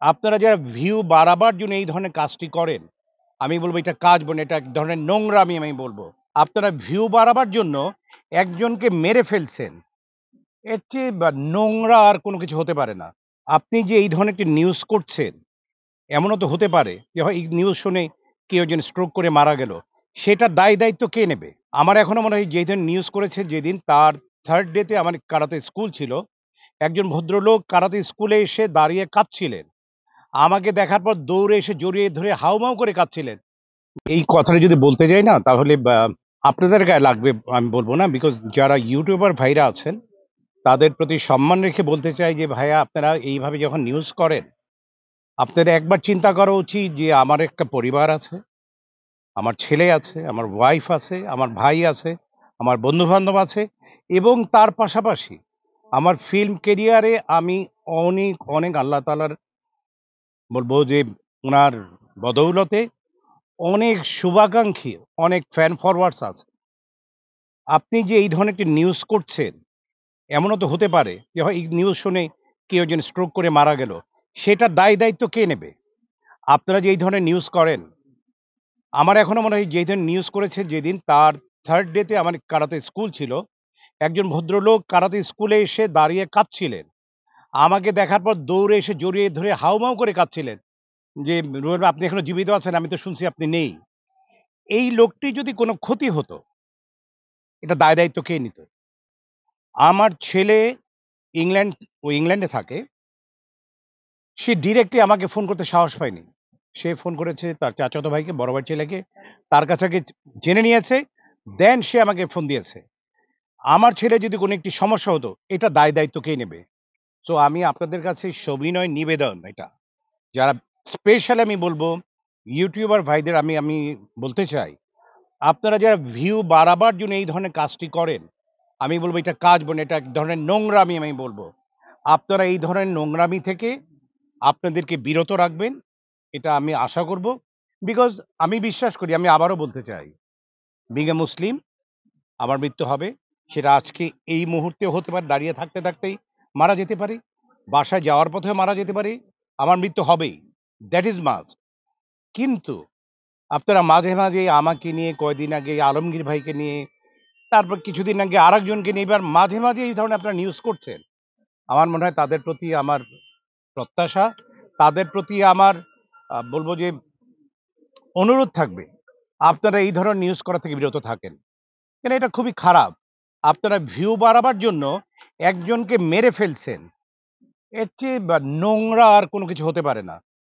আপনারা যারা ভিউ বাড়াবার জন্য এই ধরনের কাজটি করেন, আমি বলব এটা কাজ বলে এটা এক ধরনের নোংরামি আমি বলব। আপনারা ভিউ বাড়াবার জন্য একজনকে মেরে ফেলছেন। এর চেয়ে নোংরা আর কোনো কিছু হতে পারে না। আপনি যে এই ধরনের একটি নিউজ করছেন, এমনও তো হতে পারে যে হয় এই নিউজ শুনে কেউ একজন স্ট্রোক করে মারা গেল। সেটার দায়-দায়িত্ব কে নেবে? আমার এখনো মনে হয় যেদিন নিউজ করেছে যেদিন তার 3rd ডে তে আমার কারাতে স্কুল ছিল। একজন ভদ্রলোক কারাতে স্কুলে এসে দাঁড়িয়ে কাঁদছিলেন। আমাকে দেখার পর দৌড়ে এসে জড়িয়ে ধরে হাউমাউ করে কাঁদছিলেন। এই কথাটা যদি বলতে যাই না তাহলে আপনাদের গায়ে লাগবে আমি বলব না। বিকজ যারা ইউটিউবার ভাইরা আছেন তাদের প্রতি সম্মান রেখে বলতে চাই যে ভাইয়া আপনারা এইভাবে যখন নিউজ করেন, আপনাদের একবার চিন্তা করা উচিত যে আমার একটা পরিবার আছে, আমার ছেলে আছে, আমার ওয়াইফ আছে, আমার ভাই আছে, আমার বন্ধু-বান্ধব আছে এবং তার পাশাপাশি আমার ফিল্ম ক্যারিয়ারে আমি অনেক আল্লাহ তাআলার বলব যে উনার বদৌলতে অনেক শুভাকাঙ্ক্ষী, অনেক ফ্যান ফরওয়ার্ডস আছে। আপনি যে এই ধরনের একটি নিউজ করছেন, এমনও তো হতে পারে যে হয় এই নিউজ শুনে কেউ একজন স্ট্রোক করে মারা গেল। সেটার দায়-দায়িত্ব কে নেবে? আপনারা যে এই ধরনের নিউজ করেন, আমার এখনো মনে হয় যেদিন নিউজ করেছে যেদিন তার 3rd ডে তে আমার কারাতে স্কুল ছিল। একজন ভদ্রলোক কারাতে স্কুলে এসে দাঁড়িয়ে কাঁদছিলেন। আমাকে দেখার পর দৌড়ে এসে জড়িয়ে ধরে হাউমাউ করে কাঁদছিলেন যে, "রুবেল ভাই আপনি এখনো জীবিত আছেন, আমি তো শুনছি আপনি নেই।" এই লোকটির যদি কোনো ক্ষতি হতো, এটা দায়-দায়িত্ব কে নিত? আমার ছেলে ইংল্যান্ড ও ইংল্যান্ডে থাকে। সে ডিরেক্টলি আমাকে ফোন করতে সাহস পায়নি। সে ফোন করেছে তার চাচাতো ভাইকে, বড় ভাইয়ের ছেলেকে। তার কাছে আগে জেনে নিয়েছে, দেন সে আমাকে ফোন দিয়েছে। আমার ছেলে যদি কোনো একটি সমস্যা হতো, এটা দায়-দায়িত্ব কে নেবে? সো আমি আপনাদের কাছে সবিনয় নিবেদন এটা। যারা স্পেশালি আমি বলব ইউটিউবার ভাইদের আমি বলতে চাই, আপনারা যারা ভিউ বাড়াবার জন্য এই ধরনের কাজটি করেন, আমি বলব এটা কাজ বলে এটা এক ধরনের নোংরামি আমি বলব। আপনারা এই ধরনের নোংরামি থেকে আপনাদেরকে বিরত রাখবেন। এটা আমি আশা করব। বিকজ আমি বিশ্বাস করি, আমি আবারও বলতে চাই, বিইং এ মুসলিম আমার মৃত্যু হবে। সেটা আজকে এই মুহূর্তেও হতে পারে, দাঁড়িয়ে থাকতে, থাকতেই মারা যেতে পারি। বাসায় যাওয়ার পথেও মারা যেতে পারি। আমার মৃত্যু হবেই। That is must. কিন্তু আপনারা মাঝে, মাঝে আমাকে নিয়ে কয়দিন আগে আলমগীর ভাইকে নিয়ে, তারপর কিছুদিন আগে আরেকজনকে নিয়ে এবার মাঝে, মাঝে এই ধরনের আপনারা নিউজ করছেন। আমার মনে হয় তাদের প্রতি আমার প্রত্যাশা, তাদের প্রতি আমার বলব যে অনুরোধ থাকবে, আপনারা এই ধরনের নিউজ করা থেকে বিরত থাকেন। কেন এটা খুবই খারাপ। আপনারা ভিউ বাড়াবার জন্য একজনকে মেরে ফেলছেন। এর চেয়ে নোংরা আর কোনো কিছু হতে পারে না।